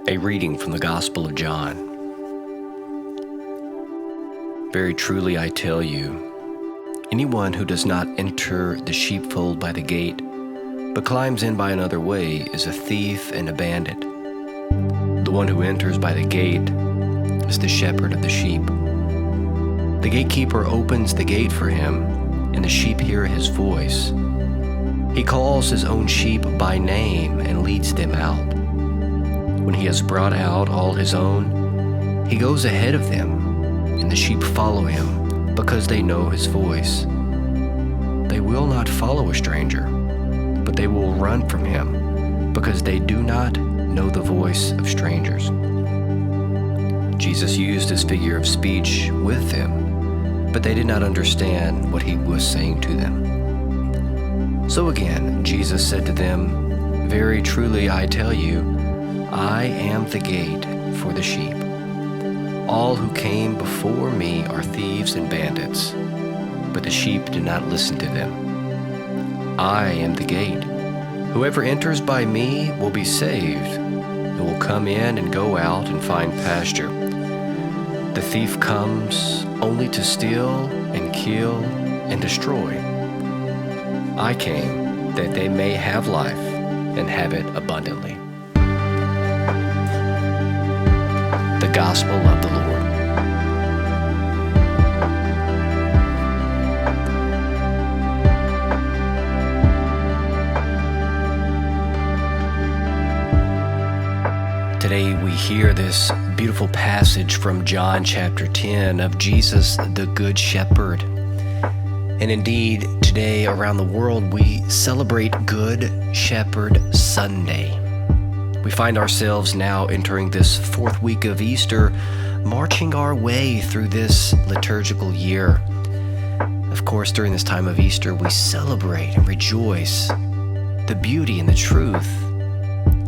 A reading from the Gospel of John. Very truly I tell you, anyone who does not enter the sheepfold by the gate, but climbs in by another way, is a thief and a bandit. The one who enters by the gate is the shepherd of the sheep. The gatekeeper opens the gate for him, and the sheep hear his voice. He calls his own sheep by name and leads them out. When he has brought out all his own, he goes ahead of them, and the sheep follow him because they know his voice. They will not follow a stranger, but they will run from him because they do not know the voice of strangers. Jesus used this figure of speech with them, but they did not understand what he was saying to them. So again, Jesus said to them, "Very truly I tell you, I am the gate for the sheep. All who came before me are thieves and bandits, but the sheep did not listen to them. I am the gate. Whoever enters by me will be saved, and will come in and go out and find pasture. The thief comes only to steal and kill and destroy. I came that they may have life and have it abundantly." The Gospel of the Lord. Today we hear this beautiful passage from John chapter 10 of Jesus, the Good Shepherd. And indeed, today around the world we celebrate Good Shepherd Sunday. We find ourselves now entering this fourth week of Easter, marching our way through this liturgical year. Of course, during this time of Easter, we celebrate and rejoice the beauty and the truth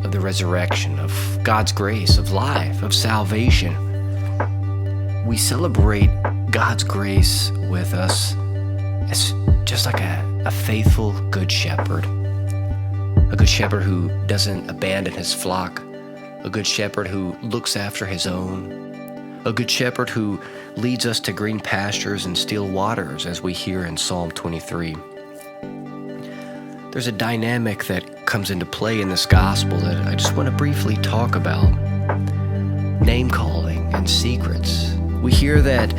of the resurrection, of God's grace, of life, of salvation. We celebrate God's grace with us as just like a faithful good shepherd. A good shepherd who doesn't abandon his flock. A good shepherd who looks after his own. A good shepherd who leads us to green pastures and still waters, as we hear in Psalm 23. There's a dynamic that comes into play in this gospel that I just want to briefly talk about. Name-calling and secrets. We hear that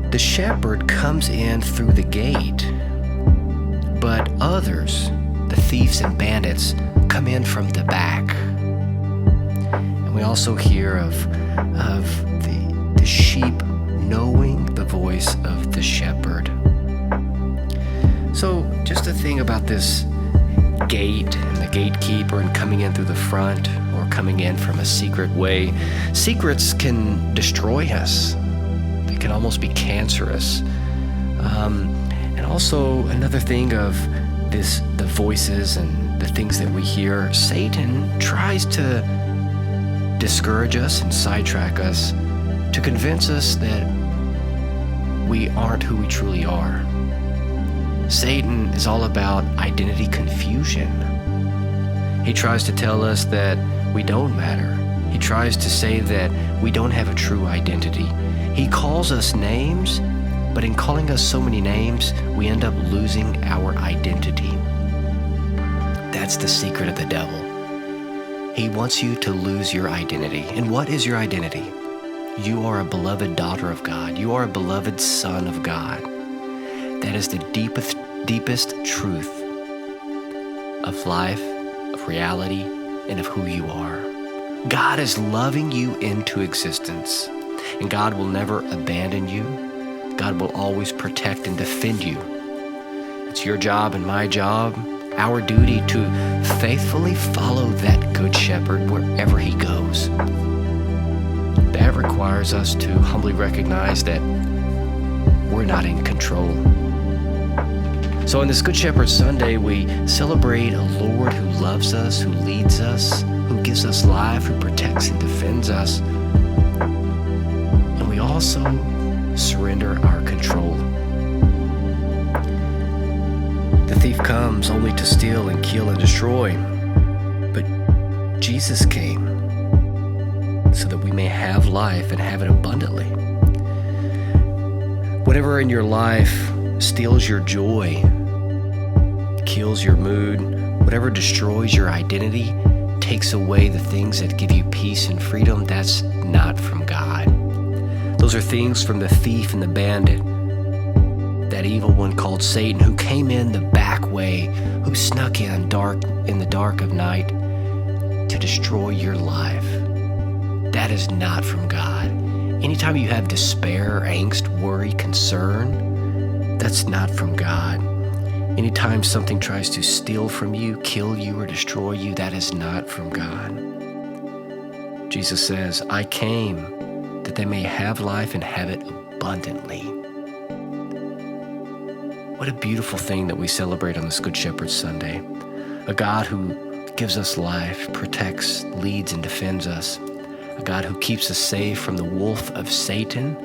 the shepherd comes in through the gate, but others, the thieves and bandits, come in from the back. And we also hear of the sheep knowing the voice of the shepherd. So just a thing about this gate and the gatekeeper and coming in through the front or coming in from a secret way. Secrets can destroy us. They can almost be cancerous. And also another thing of the voices and the things that we hear, Satan tries to discourage us and sidetrack us to convince us that we aren't who we truly are. Satan is all about identity confusion. He tries to tell us that we don't matter. He tries to say that we don't have a true identity. He calls us names, but in calling us so many names, we end up losing our identity. That's the secret of the devil. He wants you to lose your identity. And what is your identity? You are a beloved daughter of God. You are a beloved son of God. That is the deepest truth of life, of reality, and of who you are. God is loving you into existence, and God will never abandon you. God will always protect and defend you. It's your job and my job, our duty, to faithfully follow that good shepherd wherever he goes. That requires us to humbly recognize that we're not in control. So on this Good Shepherd Sunday, we celebrate a Lord who loves us, who leads us, who gives us life, who protects and defends us. And we also surrender our control. The thief comes only to steal and kill and destroy. But Jesus came may have life and have it abundantly. Whatever in your life steals your joy, kills your mood, whatever destroys your identity, takes away the things that give you peace and freedom, that's not from God. Those are things from the thief and the bandit, that evil one called Satan, who came in the back way, who snuck in the dark of night to destroy your life. That is not from God. Anytime you have despair, angst, worry, concern, that's not from God. Anytime something tries to steal from you, kill you, or destroy you, that is not from God. Jesus says, I came that they may have life and have it abundantly. What a beautiful thing that we celebrate on this Good Shepherd Sunday. A God who gives us life, protects, leads, and defends us. A God who keeps us safe from the wolf of Satan.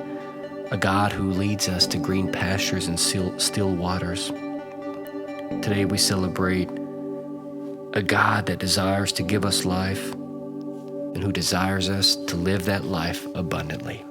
A God who leads us to green pastures and still waters. Today we celebrate a God that desires to give us life and who desires us to live that life abundantly.